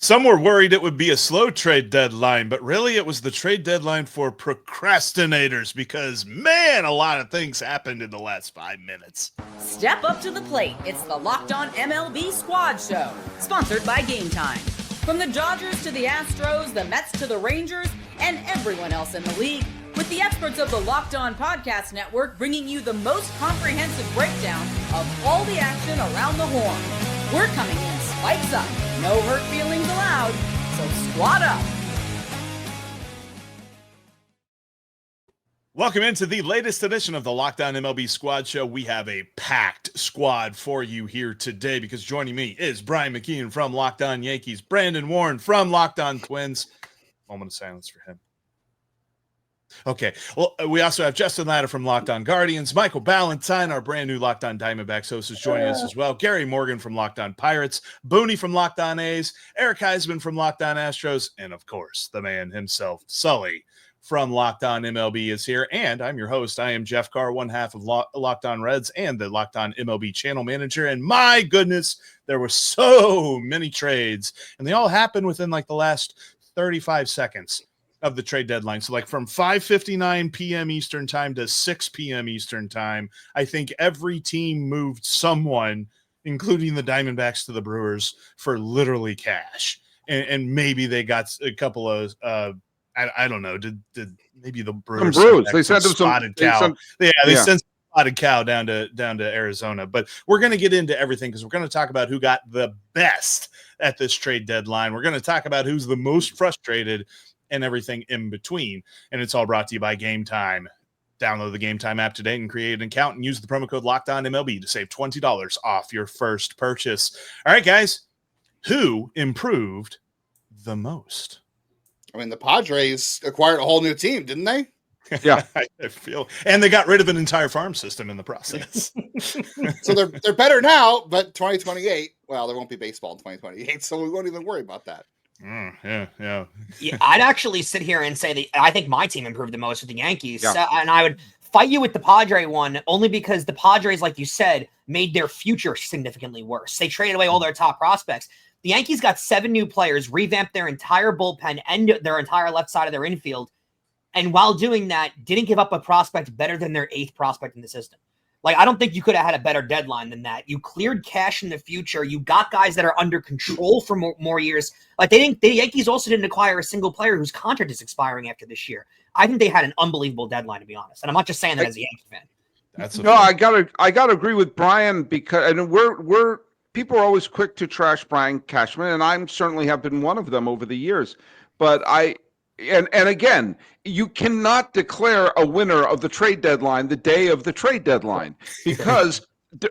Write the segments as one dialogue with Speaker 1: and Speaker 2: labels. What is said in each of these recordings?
Speaker 1: Some were worried it would be a slow trade deadline, but really it was the trade deadline for procrastinators because, man, a lot of things happened in the last 5 minutes.
Speaker 2: Step up to the plate. It's the Locked On MLB Squad Show, sponsored by Gametime. From the Dodgers to the Astros, the Mets to the Rangers, and everyone else in the league, with the experts of the Locked On Podcast Network bringing you the most comprehensive breakdown of all the action around the horn. We're coming in spikes up. No hurt feelings allowed, so squad up.
Speaker 1: Welcome into the latest edition of the Locked On MLB Squad Show. We have a packed squad for you here today because joining me is Brian McKeon from Locked On Yankees, Brandon Warren from Locked On Twins. Moment of silence for him. Okay, well, we also have Justin Latta from Locked On Guardians, Michael Ballantyne, our brand new Locked On Diamondbacks host, is joining us as well, Gary Morgan from Locked On Pirates, Booney from Locked On A's, Eric Heisman from Locked On Astros, and of course, the man himself, Sully from Locked On MLB is here, and I'm your host. I am Jeff Carr, one half of Locked On Reds and the Locked On MLB channel manager, and my goodness, there were so many trades, and they all happened within like the last 35 seconds of the trade deadline. So like from 5:59 p.m. Eastern time to 6 p.m. Eastern time, I think every team moved someone, including the Diamondbacks to the Brewers, for literally cash. And maybe they got a couple of I don't know. Did maybe the Brewers
Speaker 3: they sent them
Speaker 1: spotted cow? They sent spotted cow down to Arizona. But we're going to get into everything because we're going to talk about who got the best at this trade deadline. We're going to talk about who's the most frustrated and everything in between. And it's all brought to you by Gametime. Download the Gametime app today and create an account and use the promo code LOCKEDONMLB to save $20 off your first purchase. All right, guys, who improved the most?
Speaker 4: I mean, the Padres acquired a whole new team, didn't they?
Speaker 3: Yeah,
Speaker 1: I feel, and they got rid of an entire farm system in the process.
Speaker 4: So they're better now, but 2028, well, there won't be baseball in 2028, so we won't even worry about that.
Speaker 1: Yeah.
Speaker 5: I'd actually sit here and say that I think my team improved the most with the Yankees.
Speaker 3: Yeah.
Speaker 5: And I would fight you with the Padre one only because the Padres, like you said, made their future significantly worse. They traded away all their top prospects. The Yankees got 7 new players, revamped their entire bullpen and their entire left side of their infield. And while doing that, didn't give up a prospect better than their 8th prospect in the system. Like, I don't think you could have had a better deadline than that. You cleared cash in the future. You got guys that are under control for more years. Like, the Yankees also didn't acquire a single player whose contract is expiring after this year. I think they had an unbelievable deadline, to be honest. And I'm not just saying that as a Yankee fan.
Speaker 3: I gotta agree with Brian because we're people are always quick to trash Brian Cashman, and I certainly have been one of them over the years. But And again, you cannot declare a winner of the trade deadline the day of the trade deadline because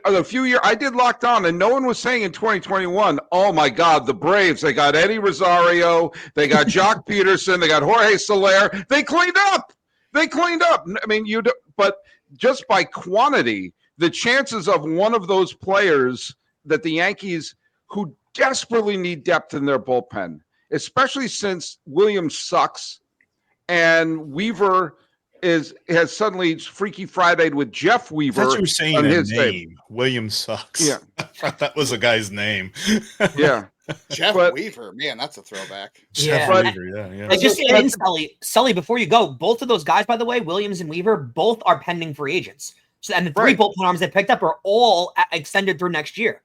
Speaker 3: a few years I did Locked On, and no one was saying in 2021, oh my God, the Braves, they got Eddie Rosario, they got Jock Peterson, they got Jorge Soler, they cleaned up. I mean, but just by quantity, the chances of one of those players that the Yankees, who desperately need depth in their bullpen, especially since Williams sucks and Weaver has suddenly Freaky Friday'd with Jeff Weaver.
Speaker 1: I thought you were saying on his name. Williams sucks.
Speaker 3: Yeah.
Speaker 1: I thought that was a guy's name.
Speaker 3: Yeah.
Speaker 4: Jeff Weaver, man, that's a throwback.
Speaker 1: Jeff Weaver, yeah.
Speaker 5: Like, just in Sully, before you go, both of those guys, by the way, Williams and Weaver, both are pending free agents. So, and the 3 bullpen arms they picked up are all extended through next year.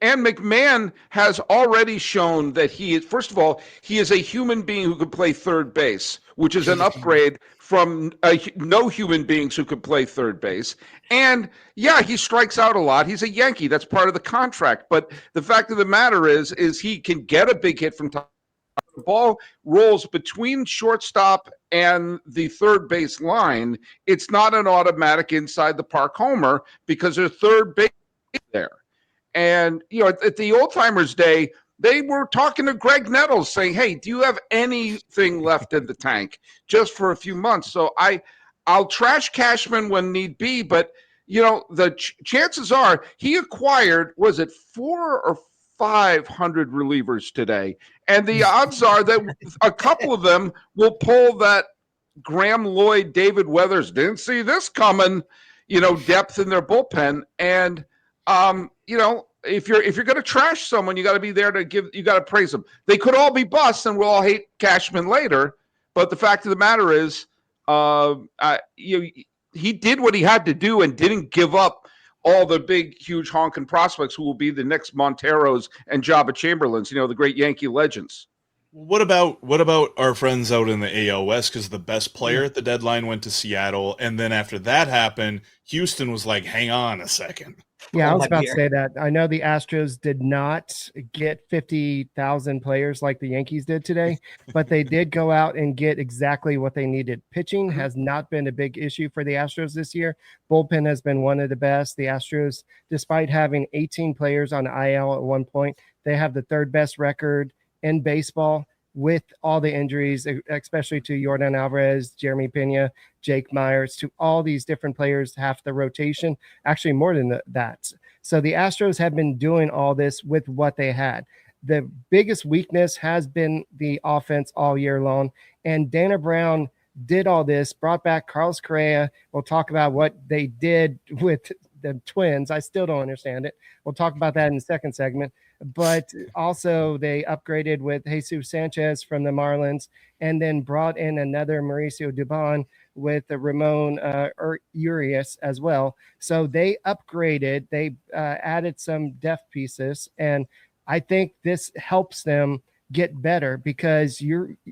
Speaker 3: And McMahon has already shown that he is a human being who could play third base, which is an upgrade from no human beings who could play third base. And yeah, he strikes out a lot. He's a Yankee. That's part of the contract. But the fact of the matter is he can get a big hit from top. The ball rolls between shortstop and the third base line. It's not an automatic inside the park homer because there's third base there. And, at the Old Timers Day, they were talking to Greg Nettles saying, hey, do you have anything left in the tank just for a few months? So I'll trash Cashman when need be. But, the chances are he acquired, was it 400 or 500 relievers today? And the odds are that a couple of them will pull that Graham Lloyd, David Weathers, didn't see this coming, depth in their bullpen. And, if you're going to trash someone, you got to be there you got to praise them. They could all be busts, and we'll all hate Cashman later. But the fact of the matter is, he did what he had to do and didn't give up all the big, huge honking prospects who will be the next Monteros and Jabba Chamberlains, the great Yankee legends.
Speaker 1: What about our friends out in the AL West? Because the best player at the deadline went to Seattle, and then after that happened, Houston was like, "Hang on a second."
Speaker 6: Yeah, I was about to say that. I know the Astros did not get 50,000 players like the Yankees did today, but they did go out and get exactly what they needed. Pitching has not been a big issue for the Astros this year. Bullpen has been one of the best. The Astros, despite having 18 players on IL at one point, they have the third best record in baseball with all the injuries, especially to Yordan Alvarez, Jeremy Pena, Jake Myers, to all these different players, half the rotation, actually more than that. So the Astros have been doing all this with what they had. The biggest weakness has been the offense all year long, and Dana Brown did all this, brought back Carlos Correa. We'll talk about what they did with the Twins. I still don't understand it. We'll talk about that in the second segment. But also they upgraded with Jesus Sanchez from the Marlins, and then brought in another Mauricio Dubon with the Ramon Urias as well. So they upgraded, they added some depth pieces, and I think this helps them get better because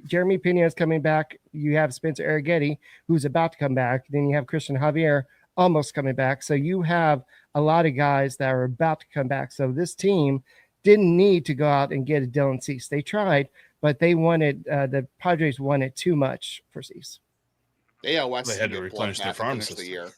Speaker 6: Jeremy Pena is coming back. You have Spencer Arrighetti, who's about to come back. Then you have Christian Javier almost coming back. So you have a lot of guys that are about to come back. So this team didn't need to go out and get a Dylan Cease. They tried, but they wanted the Padres wanted too much for Cease.
Speaker 4: Yeah, West
Speaker 1: they had to replenish their farm system.
Speaker 4: The year.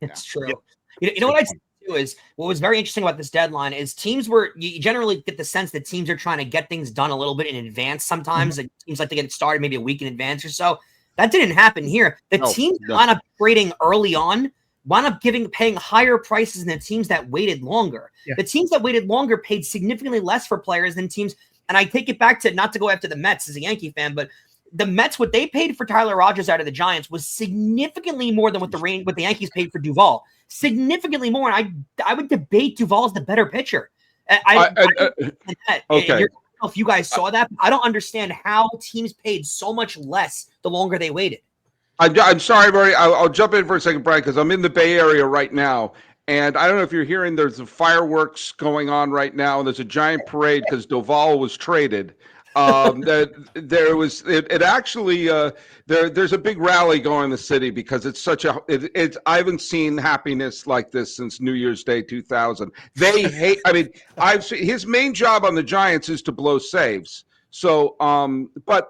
Speaker 5: It's true. Yeah. You know what I'd say too is what was very interesting about this deadline is you generally get the sense that teams are trying to get things done a little bit in advance. Sometimes it seems like they get it started maybe a week in advance or so. That didn't happen here. The teams wound up trading early on, wound up paying higher prices than the teams that waited longer. Yeah. The teams that waited longer paid significantly less for players than teams. And I take it back to not to go after the Mets as a Yankee fan, but the Mets, what they paid for Tyler Rogers out of the Giants was significantly more than what the Yankees paid for Duvall. Significantly more. And I would debate Duvall as the better pitcher. Okay. If you guys saw that, I don't understand how teams paid so much less the longer they waited.
Speaker 3: I'm sorry, Murray. I'll jump in for a second, Brian, because I'm in the Bay Area right now. And I don't know if you're hearing, there's the fireworks going on right now. And there's a giant parade because Doval was traded. There's a big rally going in the city because it's I haven't seen happiness like this since New Year's Day 2000. They hate, I've seen his main job on the Giants is to blow saves. So, but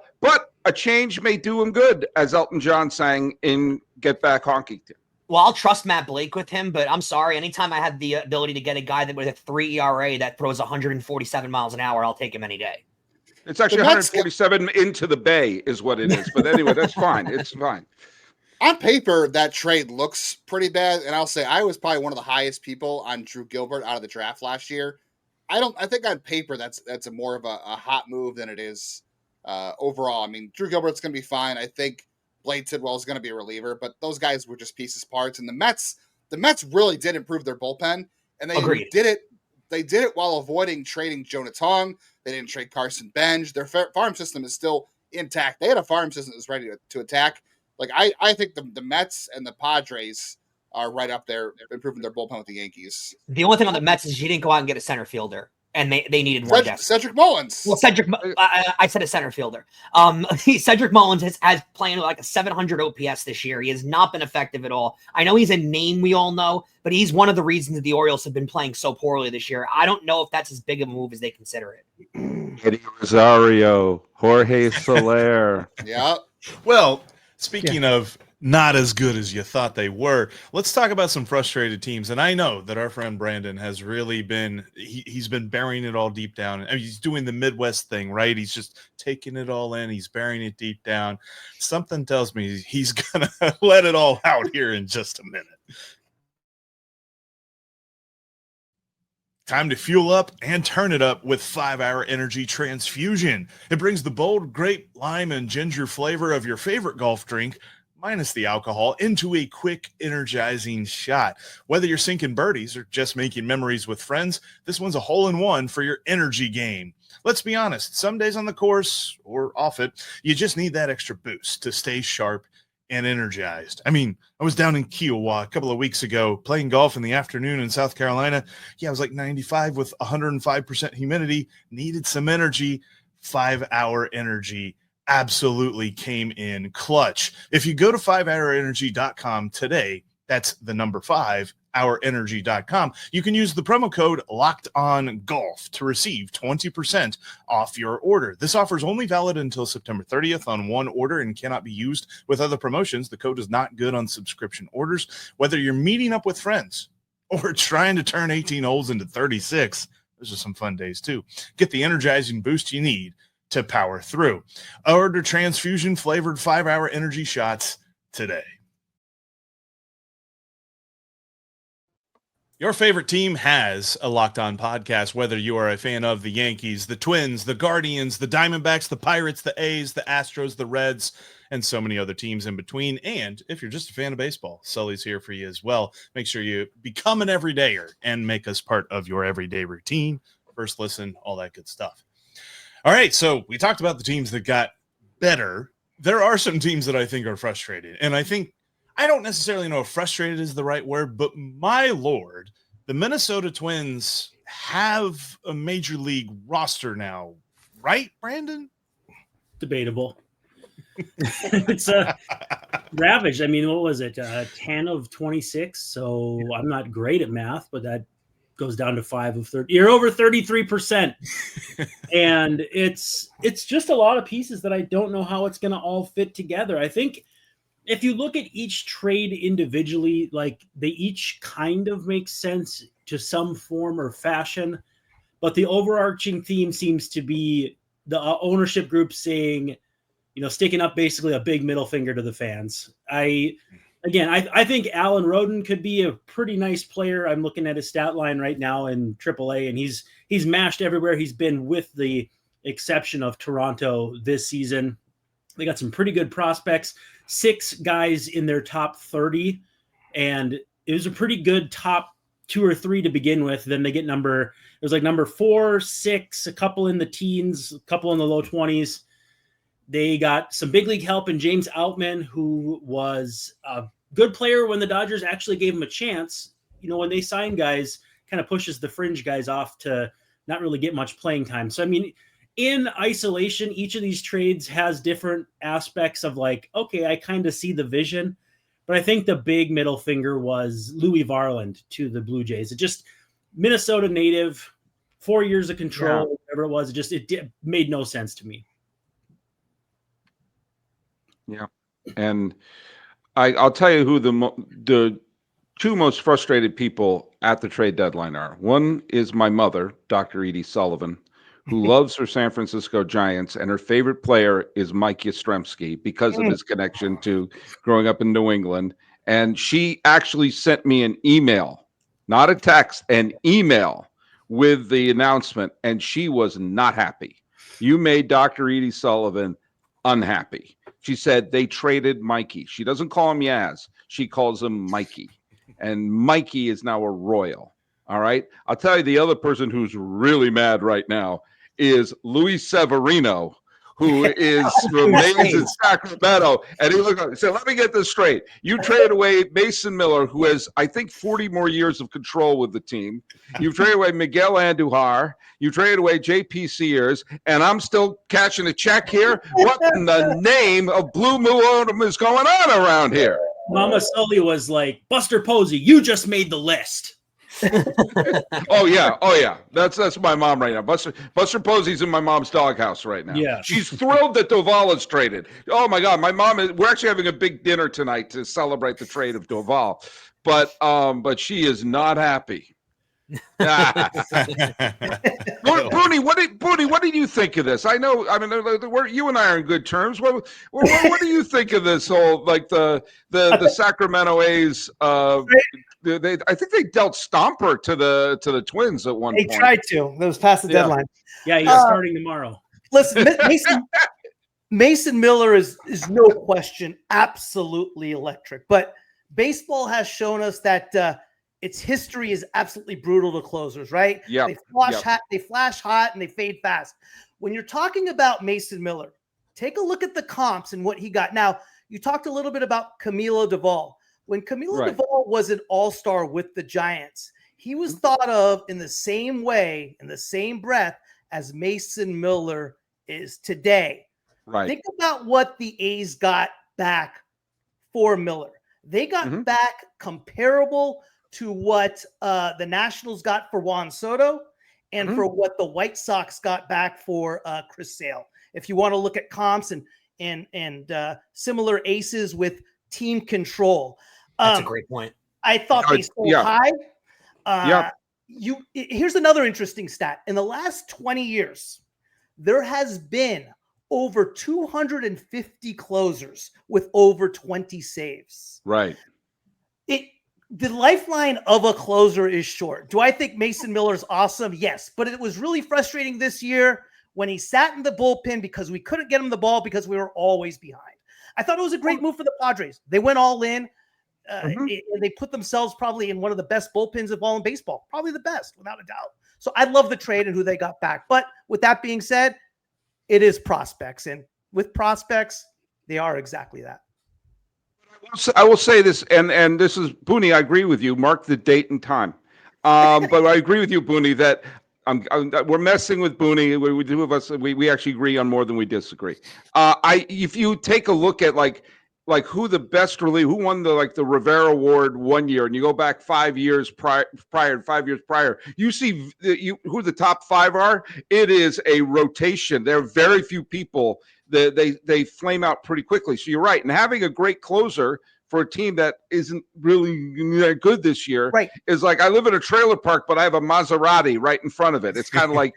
Speaker 3: a change may do him good, as Elton John sang in Get Back Honky.
Speaker 5: Well, I'll trust Matt Blake with him, but I'm sorry. Anytime I have the ability to get a guy that with a 3 ERA that throws 147 miles an hour, I'll take him any day.
Speaker 3: It's actually 147 into the bay is what it is. But anyway, that's fine. It's fine.
Speaker 4: On paper, that trade looks pretty bad. And I'll say I was probably one of the highest people on Drew Gilbert out of the draft last year. I think on paper that's a more of a hot move than it is overall. I mean, Drew Gilbert's going to be fine. I think Blade Tidwell is going to be a reliever, but those guys were just pieces parts. And the Mets really did improve their bullpen, and they did it. They did it while avoiding trading Jonah Tong. They didn't trade Carson Benj. Their farm system is still intact. They had a farm system that's ready to attack. Like I think the Mets and the Padres are right up there improving their bullpen with the Yankees.
Speaker 5: The only thing on the Mets is you didn't go out and get a center fielder, and they needed one.
Speaker 4: Cedric Mullins.
Speaker 5: Well, I said a center fielder. Cedric Mullins has playing like a 700 OPS this year. He has not been effective at all. I know he's a name we all know, but he's one of the reasons that the Orioles have been playing so poorly this year. I don't know if that's as big of a move as they consider it.
Speaker 3: Eddie Rosario, Jorge Soler.
Speaker 4: Yeah.
Speaker 1: Well, speaking of not as good as you thought they were, let's talk about some frustrated teams. And I know that our friend Brandon has really been, he's been burying it all deep down. I mean, he's doing the Midwest thing, right? He's just taking it all in. He's burying it deep down. Something tells me he's going to let it all out here in just a minute. Time to fuel up and turn it up with 5-Hour Energy Transfusion. It brings the bold grape, lime, and ginger flavor of your favorite golf drink, minus the alcohol, into a quick, energizing shot. Whether you're sinking birdies or just making memories with friends, this one's a hole-in-one for your energy game. Let's be honest, some days on the course or off it, you just need that extra boost to stay sharp and energized. I mean, I was down in Kiowa a couple of weeks ago playing golf in the afternoon in South Carolina. Yeah, I was like 95 with 105% humidity, needed some energy. 5-Hour Energy absolutely came in clutch. If you go to 5hourenergy.com today, that's the number 5hourenergy.com, you can use the promo code LOCKEDONGolf to receive 20% off your order. This offer is only valid until September 30th on one order and cannot be used with other promotions. The code is not good on subscription orders. Whether you're meeting up with friends or trying to turn 18 holes into 36, those are some fun days too. Get the energizing boost you need to power through. Order transfusion flavored 5-Hour Energy shots today. Your favorite team has a Locked On podcast, whether you are a fan of the Yankees, the Twins, the Guardians, the Diamondbacks, the Pirates, the A's, the Astros, the Reds, and so many other teams in between. And if you're just a fan of baseball, Sully's here for you as well. Make sure you become an everydayer and make us part of your everyday routine. First listen, all that good stuff. All right, so we talked about the teams that got better. There are some teams that I think are frustrated, and I don't necessarily know if frustrated is the right word, but my Lord, the Minnesota Twins have a major league roster now, right, Brandon?
Speaker 7: Debatable. It's ravaged. I mean, what was it? 10 of 26. So I'm not great at math, but that goes down to 5 of 30. You're over 33%. And it's just a lot of pieces that I don't know how it's going to all fit together. I think if you look at each trade individually, like they each kind of make sense to some form or fashion, but the overarching theme seems to be the ownership group saying, sticking up basically a big middle finger to the fans. I think Alan Roden could be a pretty nice player. I'm looking at his stat line right now in AAA, and he's mashed everywhere he's been with the exception of Toronto this season. They got some pretty good prospects, 6 guys in their top 30, and it was a pretty good top 2 or 3 to begin with. Then they get number 4, 6, a couple in the teens, a couple in the low 20s. They got some big league help in James Outman, who was a good player when the Dodgers actually gave him a chance. When they sign guys, kind of pushes the fringe guys off to not really get much playing time. So, I mean, in isolation, each of these trades has different aspects of like, okay, I kind of see the vision. But I think the big middle finger was Louis Varland to the Blue Jays. It just, Minnesota native, 4 years of control, whatever it was, it made no sense to me.
Speaker 3: Yeah. And I'll tell you who the 2 most frustrated people at the trade deadline are. One is my mother, Dr. Edie Sullivan, who loves her San Francisco Giants, and her favorite player is Mike Yastrzemski because of his connection to growing up in New England. And she actually sent me an email, not a text, an email with the announcement, and she was not happy. You made Dr. Edie Sullivan unhappy. She said they traded Mikey. She doesn't call him Yaz. She calls him Mikey. And Mikey is now a Royal. All right. I'll tell you the other person who's really mad right now is Luis Severino, who remains in Sacramento. And he said, let me get this straight. You traded away Mason Miller, who has, I think, 40 more years of control with the team. You've traded away Miguel Andujar. You traded away JP Sears, and I'm still cashing a check here. What in the name of Blue Moon is going on around here?
Speaker 7: Mama Sully was like, Buster Posey, you just made the list.
Speaker 3: Oh yeah. That's my mom right now. Buster Posey's in my mom's doghouse right now.
Speaker 7: Yeah,
Speaker 3: she's thrilled that Doval is traded. Oh my God, we're actually having a big dinner tonight to celebrate the trade of Doval, but she is not happy. Booney, what did you think of this? I know, I mean, you and I are in good terms. What do you think of this whole, like the Sacramento A's? I think they dealt Stomper to the Twins at one point.
Speaker 8: They tried to. That was past the deadline.
Speaker 7: Yeah, he's starting tomorrow.
Speaker 8: Listen, Mason Miller is no question absolutely electric, but baseball has shown us that its history is absolutely brutal to closers, right?
Speaker 3: Yeah.
Speaker 8: They flash hot, and they fade fast. When you're talking about Mason Miller, take a look at the comps and what he got. Now, you talked a little bit about Camilo Duvall. When Camilo Duvall was an all-star with the Giants, he was thought of in the same way, in the same breath as Mason Miller is today.
Speaker 3: Right.
Speaker 8: Think about what the A's got back for Miller. They got back comparable to what the Nationals got for Juan Soto and for what the White Sox got back for Chris Sale. If you want to look at comps and similar aces with team control.
Speaker 5: That's a great point.
Speaker 8: I thought they sold high. Here's another interesting stat. In the last 20 years, there has been over 250 closers with over 20 saves.
Speaker 3: Right.
Speaker 8: The lifeline of a closer is short. Do I think Mason Miller is awesome? Yes, but it was really frustrating this year when he sat in the bullpen because we couldn't get him the ball because we were always behind. I thought it was a great move for the Padres. They went all in. And they put themselves probably in one of the best bullpens of all in baseball, probably the best, without a doubt. So I love the trade and who they got back. But with that being said, it is prospects. And with prospects, they are exactly that.
Speaker 3: I will say this, and this is, Booney, I agree with you. Mark the date and time. But I agree with you, Booney, that we're messing with Booney. We two of us, we actually agree on more than we disagree. If you take a look at like who the best relief, who won the Rivera Award one year, and you go back 5 years prior, you see who the top five are. It is a rotation. There are very few people that they flame out pretty quickly. So you're right, and having a great closer for a team that isn't really good this year is like, I live in a trailer park, but I have a Maserati right in front of it. It's kind of like,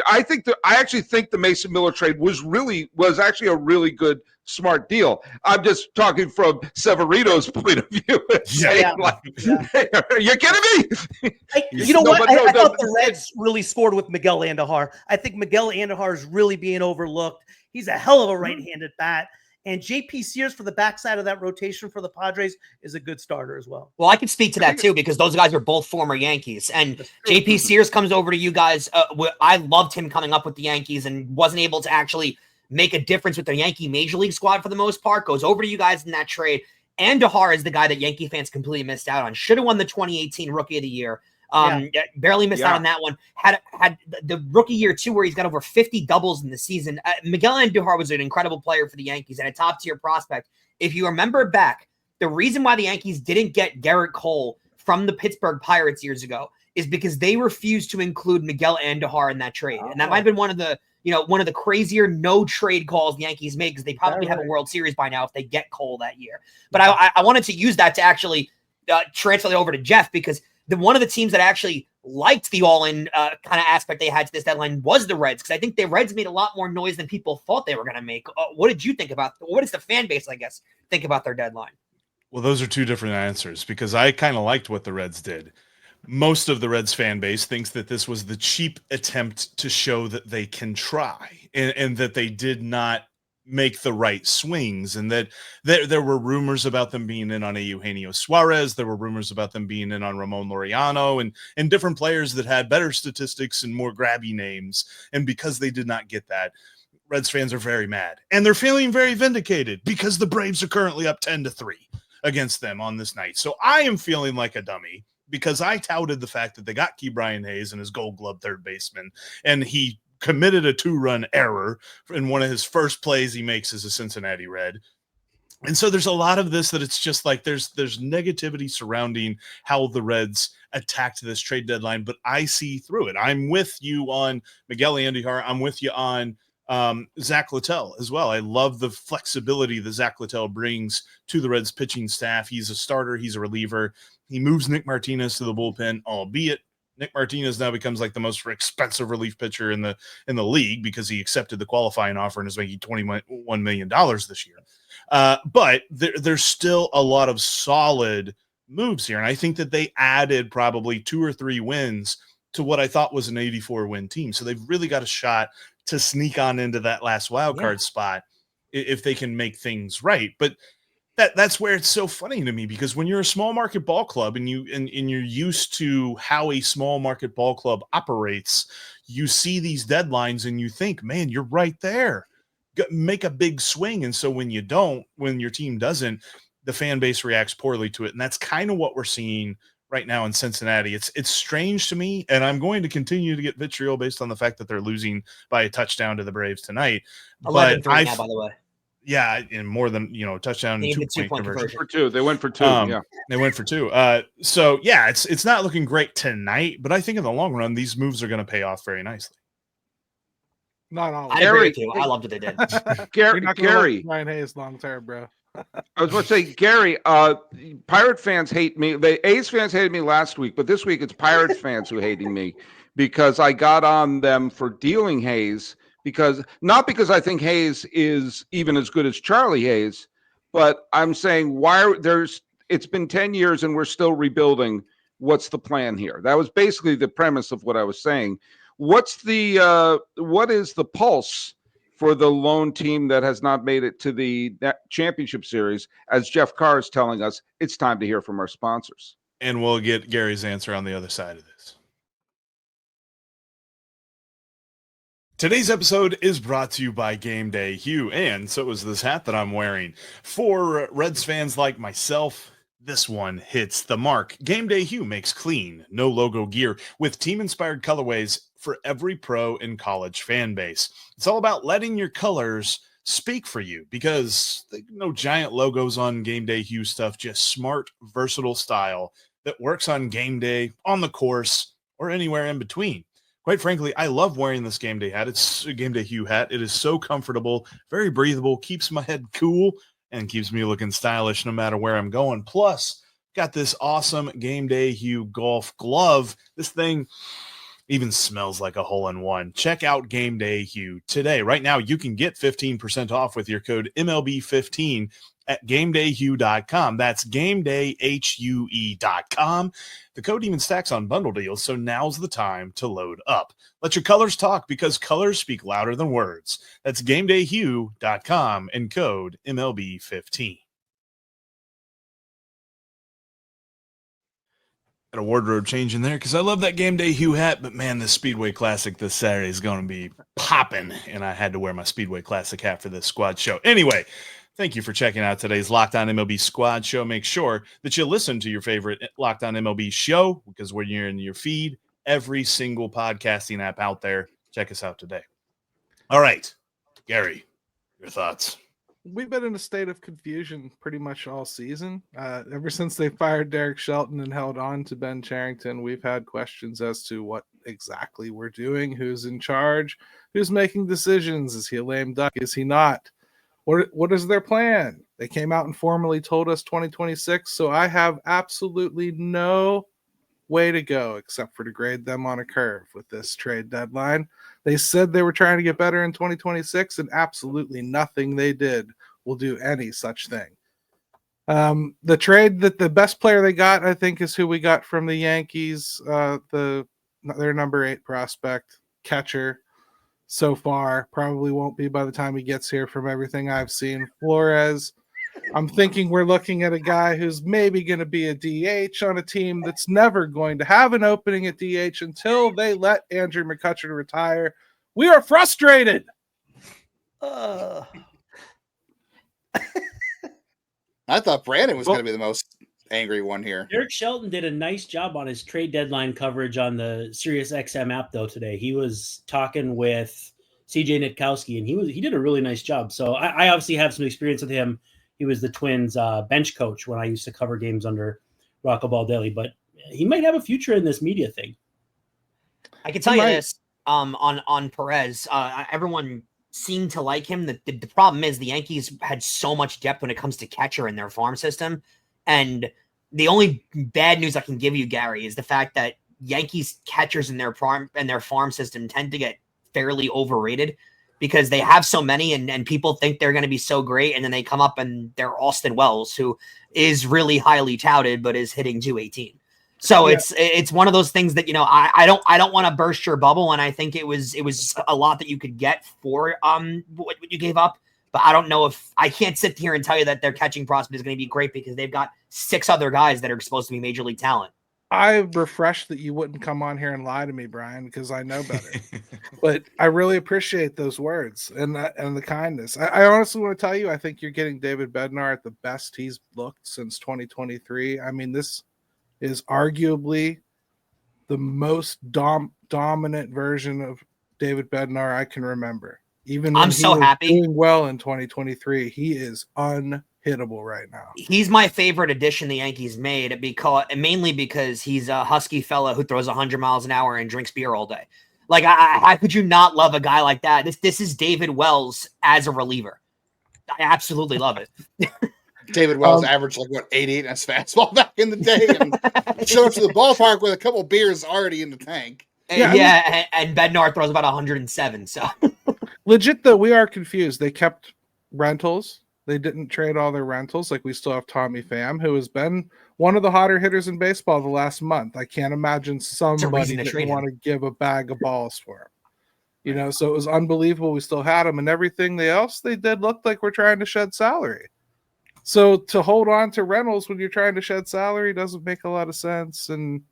Speaker 3: I actually think the Mason Miller trade was actually a really good, smart deal. I'm just talking from Severino's point of view. You're kidding me?
Speaker 8: You know what? I thought the Reds really scored with Miguel Andujar. I think Miguel Andujar is really being overlooked. He's a hell of a right-handed bat. And JP Sears for the backside of that rotation for the Padres is a good starter as well.
Speaker 5: Well, I can speak to that too, because those guys are both former Yankees. And JP Sears comes over to you guys. I loved him coming up with the Yankees and wasn't able to actually make a difference with the Yankee Major League squad for the most part. Goes over to you guys in that trade. Andujar is the guy that Yankee fans completely missed out on. Should have won the 2018 Rookie of the Year. Barely missed out on that one. Had the rookie year too, where he's got over 50 doubles in the season. Miguel Andujar was an incredible player for the Yankees and a top tier prospect. If you remember back, the reason why the Yankees didn't get Garrett Cole from the Pittsburgh Pirates years ago is because they refused to include Miguel Andujar in that trade, and that might have been one of the crazier no trade calls the Yankees made, because they probably have a World Series by now if they get Cole that year. But I wanted to use that to actually transfer it over to Jeff, because one of the teams that actually liked the all-in kind of aspect they had to this deadline was the Reds, because I think the Reds made a lot more noise than people thought they were going to make. What did you think about? What does the fan base, I guess, think about their deadline?
Speaker 1: Well, those are two different answers, because I kind of liked what the Reds did. Most of the Reds fan base thinks that this was the cheap attempt to show that they can try, and that they did not make the right swings, and that there were rumors about them being in on a Eugenio Suarez. There were rumors about them being in on Ramon Laureano and different players that had better statistics and more grabby names. And because they did not get that, Reds fans are very mad, and they're feeling very vindicated because the Braves are currently up 10-3 against them on this night. So I am feeling like a dummy, because I touted the fact that they got Key Brian Hayes and his Gold Glove third baseman, and he committed a 2-run error in one of his first plays he makes as a Cincinnati Red. And so there's a lot of this that it's just like there's negativity surrounding how the Reds attacked this trade deadline, but I see through it. I'm with you on Miguel Andujar. I'm with you on Zach Littell as well. I love the flexibility that Zach Littell brings to the Reds pitching staff. He's a starter. He's a reliever. He moves Nick Martinez to the bullpen, albeit Nick Martinez now becomes like the most expensive relief pitcher in the league, because he accepted the qualifying offer and is making $21 million this year. But there's still a lot of solid moves here. And I think that they added probably 2 or 3 wins to what I thought was an 84 win team. So they've really got a shot to sneak on into that last wild card spot. if they can make things right. But that's where it's so funny to me, because when you're a small market ball club and you're used to how a small market ball club operates, you see these deadlines and you think, man, you're right there. Make a big swing. And so when your team doesn't, the fan base reacts poorly to it. And that's kind of what we're seeing right now in Cincinnati. It's strange to me, and I'm going to continue to get vitriol based on the fact that they're losing by a touchdown to the Braves tonight.
Speaker 5: 11-3 now, by the way.
Speaker 1: Yeah, and more than touchdown and 2-point conversion.
Speaker 3: For two. They went for two.
Speaker 1: They went for two. So yeah, it's not looking great tonight, but I think in the long run, these moves are going to pay off very nicely.
Speaker 9: Not all.
Speaker 5: I agree with you. I loved what they did.
Speaker 3: Gary,
Speaker 9: Ryan Hayes long term, bro.
Speaker 3: I was going to say, Gary, Pirate fans hate me. The A's fans hated me last week, but this week it's Pirates fans who hating me because I got on them for dealing Hayes. Not because I think Hayes is even as good as Charlie Hayes, but I'm saying it's been 10 years and we're still rebuilding. What's the plan here? That was basically the premise of what I was saying. What is the pulse for the lone team that has not made it to the championship series? As Jeff Carr is telling us, it's time to hear from our sponsors.
Speaker 1: And we'll get Gary's answer on the other side of this. Today's episode is brought to you by Gameday Hue, and so is this hat that I'm wearing. For Reds fans like myself, this one hits the mark. Gameday Hue makes clean, no logo gear with team-inspired colorways for every pro and college fan base. It's all about letting your colors speak for you, because no giant logos on Gameday Hue stuff, just smart, versatile style that works on game day, on the course, or anywhere in between. Quite frankly, I love wearing this game day hat. It's a Gameday Hue hat. It is so comfortable, very breathable, keeps my head cool, and keeps me looking stylish no matter where I'm going. Plus, got this awesome Gameday Hue golf glove. This thing even smells like a hole-in-one. Check out Gameday Hue today. Right now, you can get 15% off with your code MLB15 at GamedayHue.com. That's GamedayHue.com. The code even stacks on bundle deals, so now's the time to load up. Let your colors talk, because colors speak louder than words. That's GamedayHue.com and code MLB15. Got a wardrobe change in there because I love that Gameday Hue hat, but man, this Speedway Classic this Saturday is going to be popping, and I had to wear my Speedway Classic hat for this squad show. Anyway, thank you for checking out today's Locked On MLB Squad Show. Make sure that you listen to your favorite Locked On MLB show, because when you're in your feed, every single podcasting app out there, check us out today. All right, Gary, your thoughts?
Speaker 9: We've been in a state of confusion pretty much all season. Ever since they fired Derek Shelton and held on to Ben Cherington, we've had questions as to what exactly we're doing, who's in charge, who's making decisions. Is he a lame duck? Is he not? What is their plan? They came out and formally told us 2026, so I have absolutely no way to go except for to grade them on a curve with this trade deadline. They said they were trying to get better in 2026, and absolutely nothing they did will do any such thing. The trade that the best player they got, I think, is who we got from the Yankees, their number 8 prospect catcher. So far, probably won't be by the time he gets here from everything I've seen. Flores, I'm thinking we're looking at a guy who's maybe going to be a DH on a team that's never going to have an opening at DH until they let Andrew McCutcheon retire. We are frustrated.
Speaker 4: I thought Brandon was going to be the most angry one here.
Speaker 7: Derek Shelton did a nice job on his trade deadline coverage on the SiriusXM app, though, today. He was talking with CJ Nitkowski, and he did a really nice job. So I obviously have some experience with him. He was the Twins bench coach when I used to cover games under Rocco Baldelli, but he might have a future in this media thing.
Speaker 5: I can tell you this on Perez. Everyone seemed to like him. The problem is the Yankees had so much depth when it comes to catcher in their farm system. And the only bad news I can give you, Gary, is the fact that Yankees catchers in their farm system tend to get fairly overrated, because they have so many and people think they're going to be so great. And then they come up and they're Austin Wells, who is really highly touted, but is hitting 218. So yeah. It's one of those things that, I don't want to burst your bubble. And I think it was a lot that you could get for what you gave up. But I don't know if I can't sit here and tell you that their catching prospect is going to be great because they've got 6 other guys that are supposed to be major league talent.
Speaker 9: I'm refreshed that you wouldn't come on here and lie to me, Brian, because I know better. But I really appreciate those words and the kindness. I honestly want to tell you, I think you're getting David Bednar at the best he's looked since 2023. I mean, this is arguably the most dominant version of David Bednar I can remember. Even when
Speaker 5: I'm so happy.
Speaker 9: Doing well in 2023, he is unhittable right now.
Speaker 5: He's my favorite addition the Yankees made mainly because he's a husky fella who throws 100 miles an hour and drinks beer all day. Like, how could you not love a guy like that? This is David Wells as a reliever. I absolutely love it.
Speaker 4: David Wells averaged like what 88 in his fastball back in the day, and showed up to the ballpark with a couple beers already in the tank.
Speaker 5: Yeah, and Bednar throws about 107. So
Speaker 9: legit though, we are confused. They kept rentals. They didn't trade all their rentals. Like, we still have Tommy Pham, who has been one of the hotter hitters in baseball the last month. I can't imagine somebody didn't want to give a bag of balls for him. You know, so it was unbelievable. We still had him, and everything else they did looked like we're trying to shed salary. So to hold on to Reynolds when you're trying to shed salary doesn't make a lot of sense. And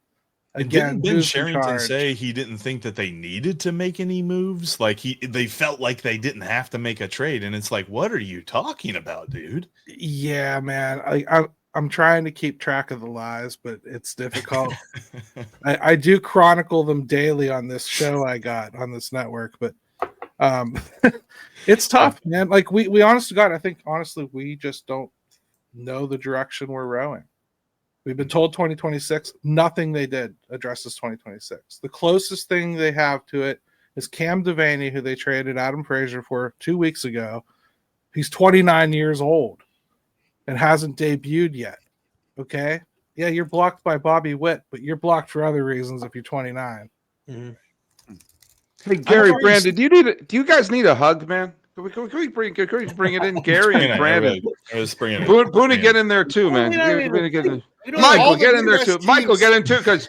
Speaker 9: again,
Speaker 1: didn't Ben Cherington say he didn't think that they needed to make any moves? Like, they felt like they didn't have to make a trade, and it's like, what are you talking about, dude?
Speaker 9: Yeah, man. I'm trying to keep track of the lies, but it's difficult. I do chronicle them daily on this show I got on this network, but it's tough, man. Like, we honest to God, I think honestly we just don't know the direction we're rowing. We've been told 2026. Nothing they did addresses 2026. The closest thing they have to it is Cam Devaney, who they traded Adam Frazier for 2 weeks ago. He's 29 years old and hasn't debuted yet. Okay? Yeah, you're blocked by Bobby Witt, but you're blocked for other reasons if you're 29.
Speaker 3: Mm-hmm. Hey, Gary, Brandon, do you guys need a hug, man? Can we bring it in, Gary and Brandon? Boone, get in there too, man. Michael, get in there too. Michael, get in too, because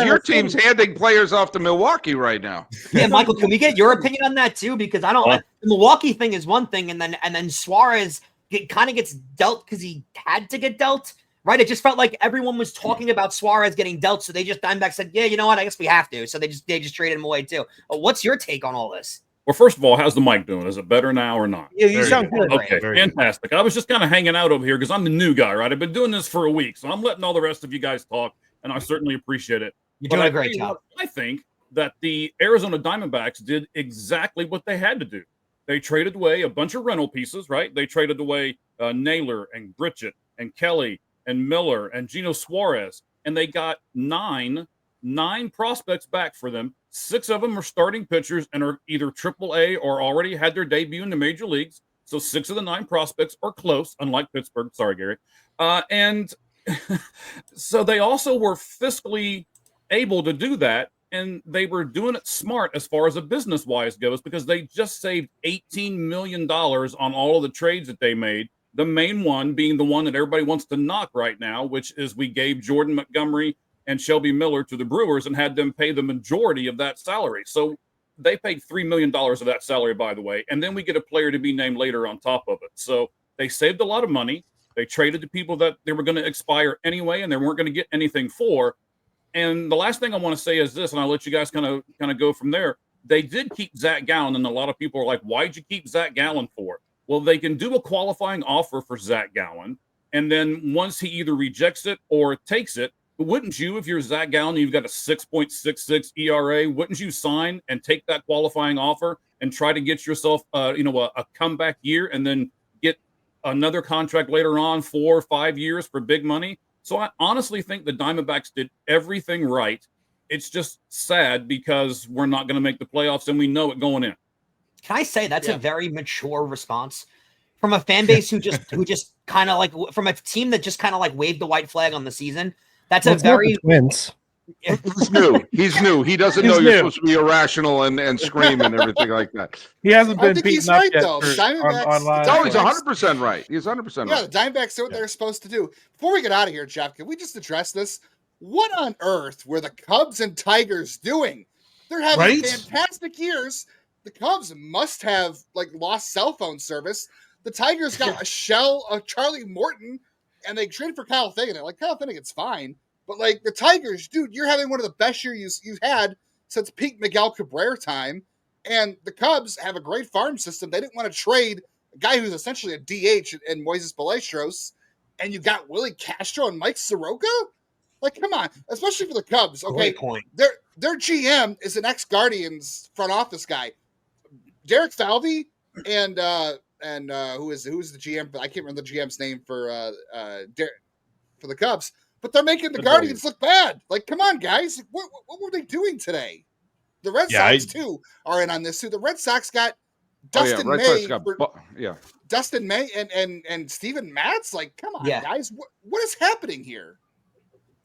Speaker 3: your team's handing players off to Milwaukee right now.
Speaker 5: Yeah, Michael, can we get your opinion on that too? Because I don't. The Milwaukee thing is one thing, and then Suarez kind of gets dealt because he had to get dealt, right? It just felt like everyone was talking about Suarez getting dealt, so Diamondbacks said, "Yeah, you know what? I guess we have to." So they just traded him away too. What's your take on all this?
Speaker 10: Well, first of all, how's the mic doing? Is it better now or not?
Speaker 8: Yeah, you sound good.
Speaker 10: Okay, fantastic. I was just kind of hanging out over here because I'm the new guy, right? I've been doing this for a week, so I'm letting all the rest of you guys talk, and I certainly appreciate it.
Speaker 5: You're doing a great job.
Speaker 10: I think that the Arizona Diamondbacks did exactly what they had to do. They traded away a bunch of rental pieces, right? They traded away Naylor and Bridget and Kelly and Miller and Gino Suarez, and they got nine prospects back for them. 6 of them are starting pitchers and are either AAA or already had their debut in the major leagues. So 6 of the 9 prospects are close, unlike Pittsburgh. Sorry, Gary. And so they also were fiscally able to do that, and they were doing it smart as far as a business-wise goes, because they just saved $18 million on all of the trades that they made. The main one being the one that everybody wants to knock right now, which is we gave Jordan Montgomery and Shelby Miller to the Brewers and had them pay the majority of that salary. So they paid $3 million of that salary, by the way, and then we get a player to be named later on top of it. So they saved a lot of money. They traded to people that they were going to expire anyway, and they weren't going to get anything for. And the last thing I want to say is this, and I'll let you guys kind of go from there. They did keep Zach Gallen, and a lot of people are like, why'd you keep Zach Gallen for? Well, they can do a qualifying offer for Zach Gallen, and then once he either rejects it or takes it, wouldn't you, if you're Zach Gallen, you've got a 6.66 ERA, wouldn't you sign and take that qualifying offer and try to get yourself, a comeback year and then get another contract later on, 4 or 5 years for big money? So I honestly think the Diamondbacks did everything right. It's just sad because we're not going to make the playoffs, and we know it going in.
Speaker 5: Can I say that's a very mature response from a fan base who just kind of like, from a team that just kind of like waved the white flag on the season? That's a very
Speaker 6: Twins.
Speaker 3: He's new. He doesn't know you're supposed to be irrational and scream and everything like that.
Speaker 9: He hasn't been
Speaker 4: beaten
Speaker 9: up
Speaker 4: right,
Speaker 9: yet
Speaker 4: though.
Speaker 9: online.
Speaker 3: No, he's 100% right. He's 100%
Speaker 4: Yeah,
Speaker 3: right.
Speaker 4: the Diamondbacks did what they're supposed to do. Before we get out of here, Jeff, can we just address this? What on earth were the Cubs and Tigers doing? They're having fantastic years. the Cubs must have like lost cell phone service. The Tigers got a shell of Charlie Morton, and they traded for Kyle Finnegan. Like, Kyle Finnegan's fine, but like the Tigers, dude, you're having one of the best years you've had since peak Miguel Cabrera time. And the Cubs have a great farm system. They didn't want to trade a guy who's essentially a DH and Moises Ballesteros, and you got Willie Castro and Mike Soroka. Like, come on, especially for the Cubs. Okay,
Speaker 5: Great point.
Speaker 4: Their GM is an ex-Guardians front office guy, Derek Falvey, and who's the GM? I can't remember the GM's name for the Cubs. But they're making the Guardians look bad. Like, come on, guys, what were they doing today? The Red Sox too are in on this too. The Red Sox got Dustin May, Dustin May and Steven Matz. Like, come on, guys, what is happening here?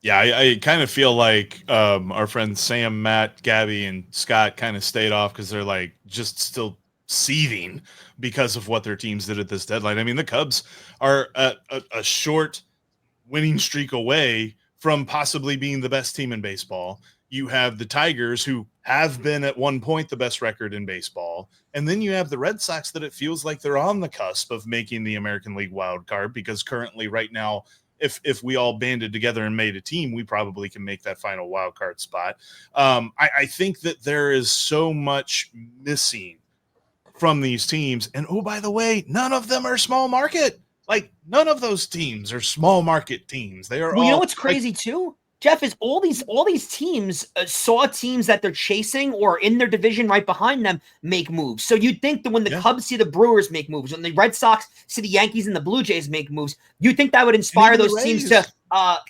Speaker 1: Yeah, I kind of feel like our friends Sam, Matt, Gabby, and Scott kind of stayed off because they're like just still seething because of what their teams did at this deadline. I mean, the Cubs are a short winning streak away from possibly being the best team in baseball. You have the Tigers, who have been at one point the best record in baseball. And then you have the Red Sox that it feels like they're on the cusp of making the American League wild card, because currently right now, if we all banded together and made a team, we probably can make that final wild card spot. I think that there is so much missing from these teams. And oh, by the way, none of them are small market. Like, none of those teams are small market teams. They are all,
Speaker 5: you know what's crazy too, Jeff, is all these teams saw teams that they're chasing or in their division right behind them make moves. So you'd think that when the Cubs see the Brewers make moves, when the Red Sox see the Yankees and the Blue Jays make moves, you'd think that would inspire those teams to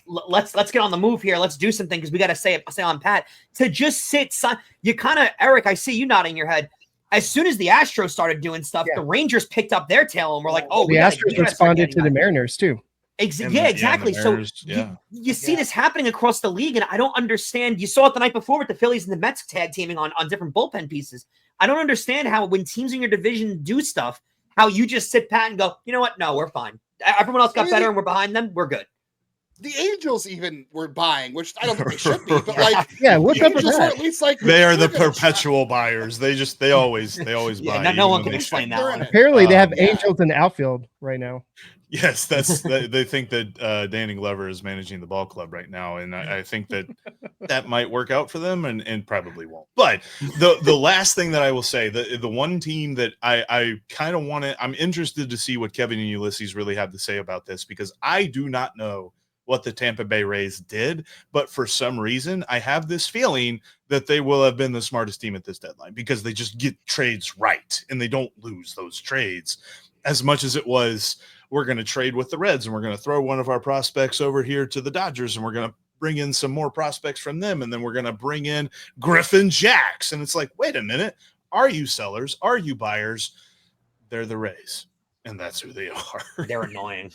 Speaker 5: let's get on the move here. Let's do something, because we got to say on Pat to just sit. You kind of, Eric, I see you nodding your head. As soon as the Astros started doing stuff, the Rangers picked up their tail and were like, "Oh,
Speaker 6: the Astros responded to the Mariners too."
Speaker 5: Exactly.
Speaker 1: Mariners,
Speaker 5: you see this happening across the league, and I don't understand. You saw it the night before with the Phillies and the Mets tag teaming on different bullpen pieces. I don't understand how, when teams in your division do stuff, how you just sit pat and go, you know what? No, we're fine. Everyone else got better, and we're behind them. We're good.
Speaker 4: The Angels even were buying, which I don't think they should be, but like,
Speaker 6: what's up with that?
Speaker 4: At least like
Speaker 1: they are the perpetual buyers. They always buy.
Speaker 5: No one can explain that one.
Speaker 6: Apparently, they have Angels in the outfield right now.
Speaker 1: Yes, they think that Danny Glover is managing the ball club right now, and I think that might work out for them, and probably won't. But the last thing that I will say, the one team that I kind of want to, I'm interested to see what Kevin and Ulysses really have to say about this, because I do not know what the Tampa Bay Rays did, but for some reason I have this feeling that they will have been the smartest team at this deadline, because they just get trades right and they don't lose those trades. As much as it was, we're going to trade with the Reds and we're going to throw one of our prospects over here to the Dodgers and we're going to bring in some more prospects from them, and then we're going to bring in Griffin Jacks, and it's like, wait a minute, are you sellers? Are you buyers? They're the Rays. And that's who they are.
Speaker 5: They're annoying.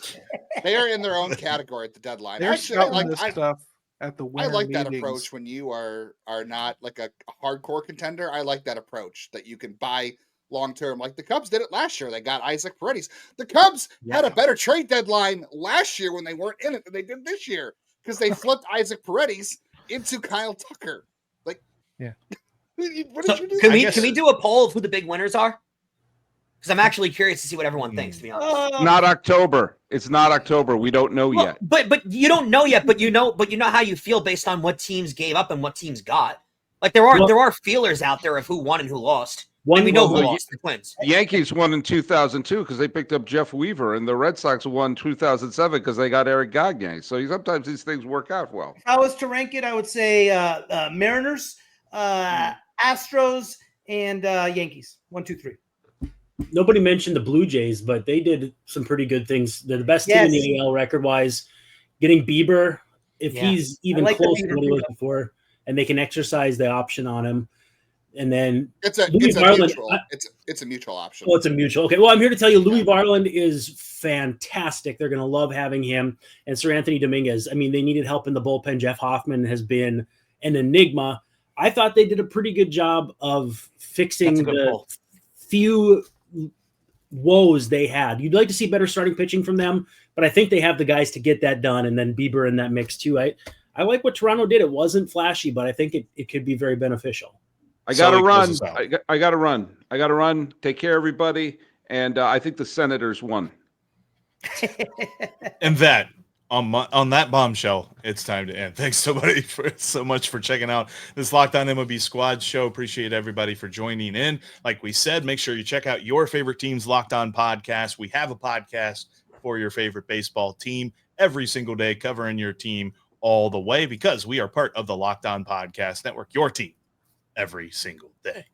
Speaker 4: They are in their own category at the deadline.
Speaker 9: They're
Speaker 4: Actually, I like
Speaker 9: this stuff at the winter
Speaker 4: I like that
Speaker 9: meetings.
Speaker 4: approach when you are not like a hardcore contender. I like that approach that you can buy long term. Like the Cubs did it last year. They got Isaac Paredes. The Cubs had a better trade deadline last year when they weren't in it than they did this year, because they flipped Isaac Paredes into Kyle Tucker. Like,
Speaker 6: yeah.
Speaker 4: What did you do?
Speaker 5: Can we do a poll of who the big winners are? Because I'm actually curious to see what everyone thinks, to be honest.
Speaker 3: Not October. It's not October. We don't know yet.
Speaker 5: But you don't know yet. But you know how you feel based on what teams gave up and what teams got. Like there are feelers out there of who won and who lost. And we know who lost. The Twins.
Speaker 3: The Yankees won in 2002 because they picked up Jeff Weaver, and the Red Sox won 2007 because they got Eric Gagne. So sometimes these things work out well.
Speaker 8: If I was to rank it, I would say Mariners, Astros, and Yankees. 1, 2, 3.
Speaker 7: Nobody mentioned the Blue Jays, but they did some pretty good things. They're the best team in the AL record-wise. Getting Bieber, if he's even close to what he was before, and they can exercise the option on him. And then
Speaker 4: it's a mutual option.
Speaker 7: Oh, it's a mutual. Okay, well, I'm here to tell you Louis Varland is fantastic. They're going to love having him. And Sir Anthony Dominguez, I mean, they needed help in the bullpen. Jeff Hoffman has been an enigma. I thought they did a pretty good job of fixing the few woes they had. You'd like to see better starting pitching from them, but I think they have the guys to get that done, and then Bieber in that mix too. I like what Toronto did. It wasn't flashy, but I think it could be very beneficial.
Speaker 3: I got to
Speaker 1: Sully,
Speaker 3: run.
Speaker 1: close us out.
Speaker 3: I got to run. I got to run. Take care, everybody. And I think the Senators won.
Speaker 1: And that on that bombshell, it's time to end. Thanks so much for checking out this Locked On MLB Squad show. Appreciate everybody for joining in. Like we said, make sure you check out your favorite team's Locked On podcast. We have a podcast for your favorite baseball team every single day, covering your team all the way, because we are part of the Locked On Podcast Network, your team every single day.